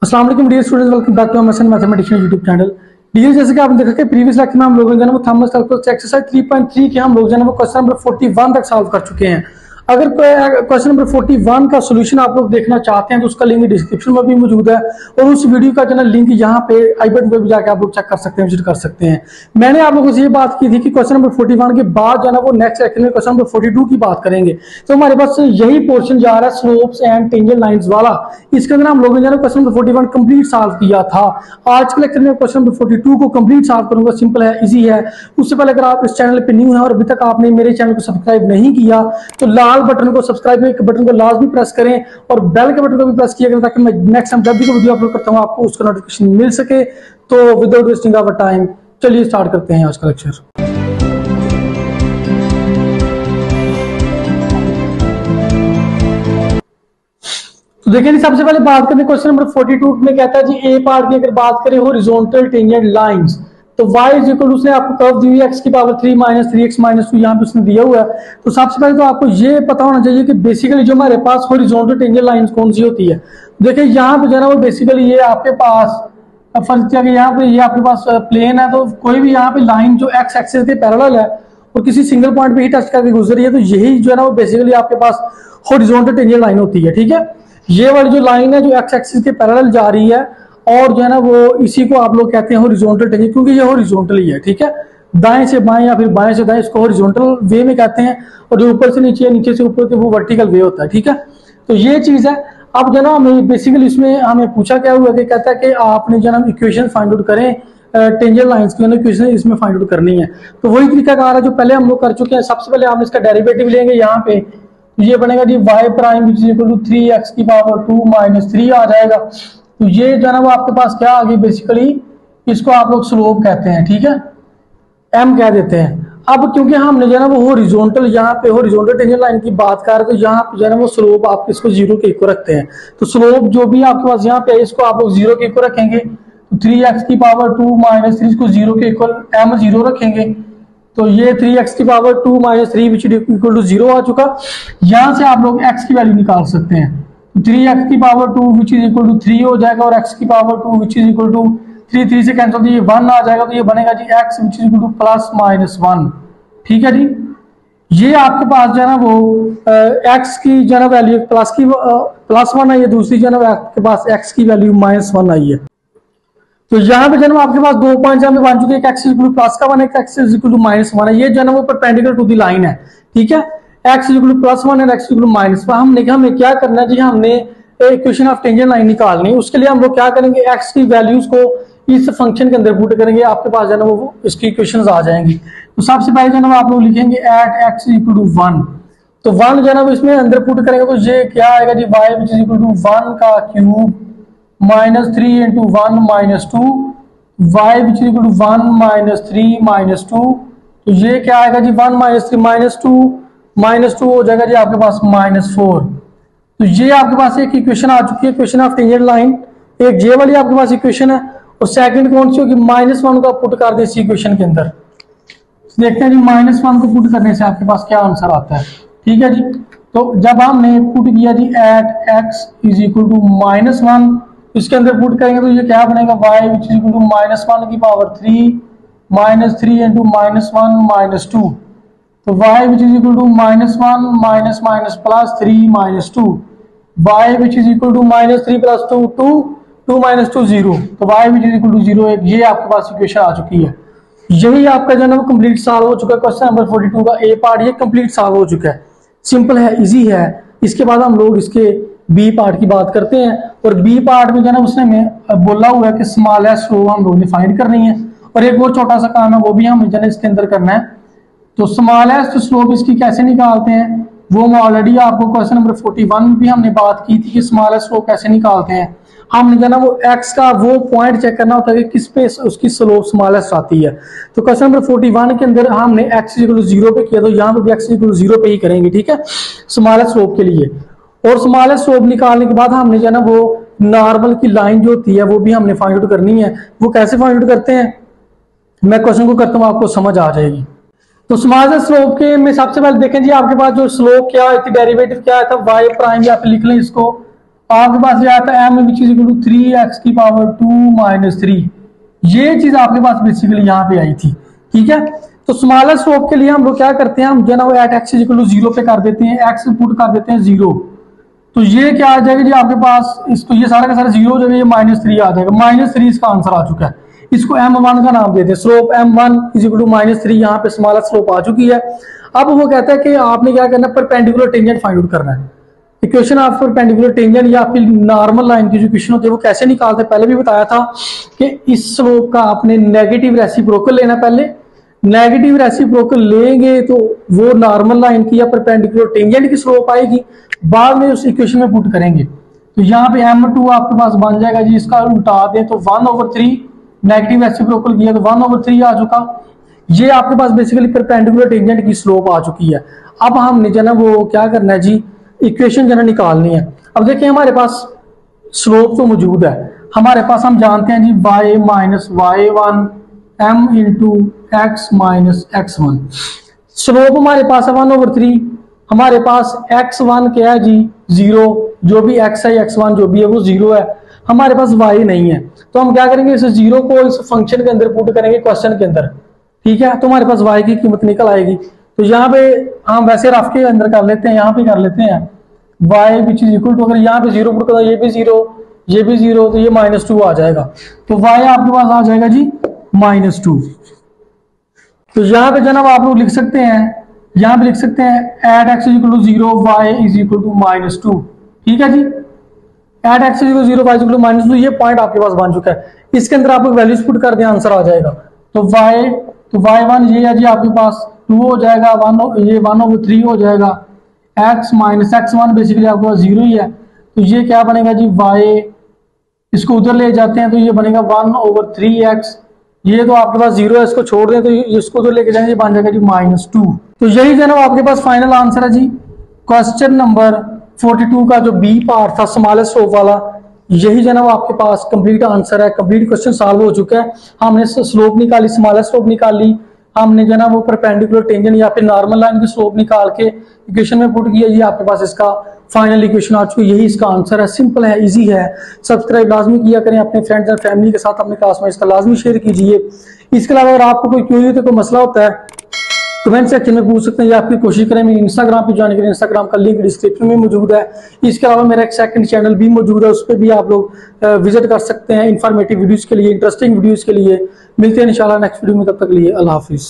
अस्सलाम वालेकुम dear students, welcome back to अमरसन मैथमेटिशियन यूट्यूब चैनल। डियर, जैसे कि आपने देखा कि प्रीवियस लेक्चर में हम लोगों ने वो थॉमस कैलकुलस एक्सरसाइज 3.3 के हम लोग जो है वो क्वेश्चन नंबर 41 तक सॉल्व कर चुके हैं। अगर क्वेश्चन नंबर 41 का सॉल्यूशन आप लोग देखना चाहते हैं तो उसका लिंक डिस्क्रिप्शन में भी मौजूद है और उस वीडियो का जो है लिंक यहाँ पे आई बटन पे भी जाकर आप लोग चेक कर सकते हैं, विजिट कर सकते हैं। मैंने आप लोगों से ये बात की थी कि क्वेश्चन नंबर 41 के बाद जो है वो नेक्स्ट लेक्चर में क्वेश्चन नंबर 42 की बात करेंगे। तो हमारे पास यही पोर्शन जा रहा है स्लोप्स एंड टेंजेंट लाइंस वाला। इसके अंदर हम लोगों ने क्वेश्चन नंबर 41 कंप्लीट सॉल्व किया था। आज के लेक्चर में क्वेश्चन नंबर 42 को कंप्लीट सॉल्व करूंगा। सिंपल है, इजी है। उससे पहले अगर आप इस चैनल पे न्यू हैं और अभी तक आपने मेरे चैनल को सब्सक्राइब नहीं किया तो लाल बटन को सब्सक्राइब के बटन को लाजमी प्रेस करें और बेल के बटन को भी प्रेस किया करें ताकि मैं नेक्स्ट टाइम जब भी वीडियो अपलोड करता हूं आपको उसका नोटिफिकेशन मिल सके। तो विदाउट वेस्टिंग आवर टाइम चलिए स्टार्ट करते हैं आज का लेक्चर। तो देखिए जी, सबसे पहले बात करते हैं क्वेश्चन नंबर 42 में कहता है जी ए पार्ट की अगर बात करें हॉरिजॉन्टल टेंजेंट लाइंस तो y इज इक्वल टू उसने आपको कर्व दी हुई है x की पावर 3 माइनस 3x माइनस 2 यहाँ पे उसने दिया हुआ है। तो सबसे पहले तो आपको ये पता होना चाहिए कि बेसिकली जो हमारे पास हॉरिजॉन्टल टेंजेंट लाइंस कौन सी होती है। देखिए यहाँ पे जो है ना वो बेसिकली ये आपके पास फर्स्ट जगह यहाँ पे ये आपके पास प्लेन है तो कोई भी यहाँ पे लाइन जो x एक्सिस के पैरेलल है और किसी सिंगल पॉइंट पे ही टच करके गुजर रही है तो यही जो है ना वो बेसिकली आपके पास हॉरिजॉन्टल टेंजेंट लाइन होती है। ठीक है, ये वाली जो लाइन है जो x एक्सिस के पैरेलल जा रही है और जो है ना वो इसी को आप लोग कहते हैं हॉरिजॉन्टल टेंजेंट, क्योंकि ये हॉरिजॉन्टल ही है। ठीक है, दाएं से बाएं या फिर बाएं से दाएं इसको हॉरिजॉन्टल वे में कहते हैं और जो ऊपर से नीचे नीचे से ऊपर वो वर्टिकल वे होता है। ठीक है, तो ये चीज है। अब जो ना हमें बेसिकली इसमें हमें पूछा क्या हुआ कि कहता है कि आपने जो ना इक्वेशन फाइंड आउट करें टेंजेंट लाइंस की इक्वेशन इसमें फाइंड आउट करनी है। तो वही तरीका कार है जो पहले हम लोग कर चुके हैं। सबसे पहले हम इसका डेरिवेटिव लेंगे। यहाँ पे ये बनेगा जी y prime which is equal to 3x की पावर 2 माइनस 3 आ जाएगा। तो ये जो है ना वो आपके पास क्या आ गई, बेसिकली इसको आप लोग स्लोप कहते हैं। ठीक है, m कह देते हैं। अब क्योंकि हमने जो है ना वो हॉरिजॉन्टल यहाँ पे हॉरिजॉन्टल टेंजेंट लाइन की बात कर रहे हैं तो यहाँ पे जो है ना वो स्लोप आप इसको 0 के इक्वल रखते हैं। तो स्लोप जो भी आपके पास यहाँ पे है इसको आप लोग 0 के इक्वल रखेंगे। तो 3x की पावर 2 माइनस 3 इसको 0 के इक्वल m 0 रखेंगे। तो ये 3x की power 2 minus 3 which equal to 0 आ चुका। यहाँ से आप लोग x की वैल्यू निकाल सकते हैं। 3x की power 2 which is equal to 3 हो जाएगा और x की power 2 which is equal to 3 से कैंसिल तो ये 1 आ जाएगा। तो ये बनेगा जी x which is equal to plus minus 1। ठीक है जी, ये आपके पास जो है ना वो x की जो है ना वैल्यू प्लस 1 आई है, दूसरी जो है ना आपके पास x की वैल्यू माइनस 1 आई है। तो यहाँ पे जो है आपके पास 2 पॉइंट यहाँ पे बन चुके हैं, x is equal to plus का 1 है, x is equal to minus 1 है। ये जो है ना वो परपेंडिकुलर टू द लाइन है। ठीक है, x is equal to plus 1 है, x is equal to minus 1। हमने क्या करना है जी, हमने इक्वेशन ऑफ टेंजेंट लाइन निकालनी है। उसके लिए हम लोग क्या करेंगे, x की वैल्यूज को इस फंक्शन के अंदर पुट करेंगे, आपके पास जो है ना वो इसकी इक्वेशंस आ जाएंगी। तो सबसे पहले जो है ना आप लोग लिखेंगे एट x इक्वल टू 1। तो 1 जो है ना वो इसमें अंदर पुट करेंगे तो ये क्या आएगा जी, y which is equal to 1 का cube minus 3 into 1 minus 2, y which is equal to 1 minus 3 minus 2। तो ये क्या आएगा जी, 1 माइनस 3 माइनस 2 हो जाएगा जी आपके पास माइनस 4। तो ये आपके पास एक इक्वेशन आ चुकी है, इक्वेशन ऑफ टेंजेंट लाइन। एक ये वाली आपके पास इक्वेशन है और सेकंड कौन सी होगी, माइनस 1 को पुट कर दे इस इक्वेशन के अंदर। देखते हैं जी माइनस 1 को पुट करने से आपके पास क्या आंसर आता है। ठीक है जी, तो जब हमने पुट किया g at x is equal to minus 1, इसके अंदर पुट करेंगे तो ये क्या बनेगा, y which is equal to minus 1 की power 3 minus 3 into minus 1 minus 2। तो y which is equal to minus 1 minus minus plus 3 minus 2, y which is equal to minus 3 plus 2 2 minus 2 0। तो y which is equal to 0 ये आपके पास equation आ चुकी है। यही आपका जो है ना वो कंप्लीट सॉल्व हो चुका है। क्वेश्चन नंबर 42 का ए पार्ट ये कंप्लीट सॉल्व हो चुका है। सिंपल है, इजी है। इसके बाद हम लोग इसके बी पार्ट की बात करते हैं और बी पार्ट में जो है ना उसने में बोला हुआ है कि स्मॉलेस्ट स्लोप हम लोग ने फाइंड करनी है और एक और छोटा सा काम है वो भी हमें जो है इसके अंदर करना है। तो स्मॉलेस्ट स्लोप इसकी कैसे निकालते हैं वो ऑलरेडी आपको क्वेश्चन नंबर 41 में भी हमने बात की थी कि स्मॉलेस्ट स्लोप कैसे निकालते हैं। हमने जो है ना वो x का वो पॉइंट चेक करना होता है कि किस पे उसकी स्लोप स्मॉलेस्ट आती है। तो क्वेश्चन नंबर 41 के अंदर हमने x इक्वल टू 0 पे किया तो यहाँ पे भी x इक्वल टू 0 पे ही करेंगे। ठीक है, स्मॉलेस्ट स्लोप के लिए। और स्मॉलेस्ट स्लोप निकालने के बाद हमने जो है ना वो नॉर्मल की लाइन जो होती है वो भी हमने फाइंड आउट करनी है। वो कैसे फाइंड आउट करते हैं, मैं क्वेश्चन को करता हूँ, आपको समझ आ जाएगी। तो स्मॉलेस्ट स्लोप के में सबसे पहले देखें जी आपके पास जो स्लोप क्या है, डेरिवेटिव क्या है था, y प्राइम, या फिर लिख लें इसको आपके पास ये आता है m which is equal to 3x की पावर 2 माइनस 3। ये चीज आपके पास बेसिकली यहाँ पे आई थी, ठीक है। तो स्मॉलर स्लोप के लिए हम लोग क्या करते हैं, हम जो है ना वो at x is equal to 0 पे कर देते हैं, x पुट कर देते हैं 0। तो ये क्या आ जाएगा जी आपके पास, इसको ये सारा का सारा 0 हो जाएगा, ये -3 आ जाएगा। -3 इसका आंसर आ चुका है। इसको m1 का नाम देते हैं, slope m1 is equal to -3। यहाँ पे स्मॉलर स्लोप आ चुकी है। अब वो कहता है कि आपने क्या करना है, परपेंडिकुलर टेंजेंट फाइंड आउट करना है। इक्वेशन ऑफ परपेंडिकुलर टेंजेंट या आपकी नॉर्मल लाइन की जो इक्वेशन होती है वो कैसे निकालते हैं, पहले भी बताया था कि इस स्लोप का आपने नेगेटिव रेसिप्रोकल लेना। पहले नेगेटिव रेसिप्रोकल लेंगे तो वो नॉर्मल लाइन की या परपेंडिकुलर टेंजेंट की स्लोप आएगी, बाद में उस इक्वेशन में पुट करेंगे। तो यहाँ पे m2 आपके पास बन जाएगा जी, इसका उल्टा दें तो 1/3, नेगेटिव रेसिप्रोकल किया तो 1/3 आ चुका। ये आपके पास बेसिकली परपेंडिकुलर टेंजेंट की स्लोप आ चुकी है। अब हमने जो है ना वो क्या करना है जी, इक्वेशन जो है निकालनी है। अब देखिए हमारे पास स्लोप तो मौजूद है, हमारे पास हम जानते हैं जी y minus y1 m into x minus x1। Slope हमारे पास है 1/3, हमारे पास x1 क्या है जी 0, जो भी x है x1 जो भी है वो 0 है, हमारे पास y नहीं है। तो हम क्या करेंगे, इस 0 को इस फंक्शन के अंदर पुट करेंगे क्वेश्चन के अंदर, ठीक है। तो हमारे पास y की कीमत निकल आएगी। तो यहाँ पे हम वैसे रफ के अंदर कर लेते हैं, यहाँ पे कर लेते हैं y which is equal to, अगर यहाँ पे 0 पुट करो ये भी 0 ये भी 0, तो ये -2 आ जाएगा। तो y आपके पास आ जाएगा जी -2। तो यहाँ पे जनाब आप लोग लिख सकते हैं, यहाँ पे लिख सकते हैं at x is equal to 0 y is equal to -2, ठीक है जी। At x is equal to 0 y is equal to -2, ये पॉइंट आपके पास बन चुका है। इसके अंदर आप लोग वैल्यूज पुट कर दें, आंसर आ जाएगा। तो y1 ये है जी आपके पास 2 हो जाएगा, 1/3 हो जाएगा, x माइनस x1 बेसिकली आपके पास 0 ही है। तो ये क्या बनेगा जी y, इसको उधर ले जाते हैं तो ये बनेगा 1/3x। ये तो आपके पास 0 है, इसको छोड़ दें तो इसको उधर लेके जाएंगे, बन जाएगा जी -2। तो यही जो है ना आपके पास फाइनल आंसर है जी क्वेश्चन नंबर 42 का जो बी पार्ट था स्मॉलेस्ट स्लोप वाला। यही जो है ना आपके पास कंप्लीट आंसर है, कंप्लीट क्वेश्चन सॉल्व हो चुका है। हमने स्लोप निकाली, स्मॉलेस्ट स्लोप निकाली, हमने जो है ना वो परपेंडिकुलर टेंजेंट या फिर नॉर्मल लाइन की स्लोप निकाल के इक्वेशन में पुट किया। ये आपके पास इसका फाइनल इक्वेशन आ चुकी है, यही इसका आंसर है। सिंपल है, इजी है। सब्सक्राइब लाजमी किया करें, अपने फ्रेंड्स एंड फैमिली के साथ अपने क्लास में इसका लाजमी शेयर कीजिए। इसके अलावा अगर आपको कोई क्वेरी होती है, कोई मसला होता है, कमेंट सेक्शन में पूछ सकते हैं या आपकी कोशिश करें मेरी इंस्टाग्राम पे जाने के लिए, इंस्टाग्राम का लिंक डिस्क्रिप्शन में मौजूद है। इसके अलावा मेरा एक सेकंड चैनल भी मौजूद है, उस पर भी आप लोग विजिट कर सकते हैं इंफॉर्मेटिव वीडियोस के लिए, इंटरेस्टिंग वीडियोस के लिए। मिलते हैं इंशाल्लाह नेक्स्ट वीडियो में, तब तक के लिए अल्लाह हाफिज।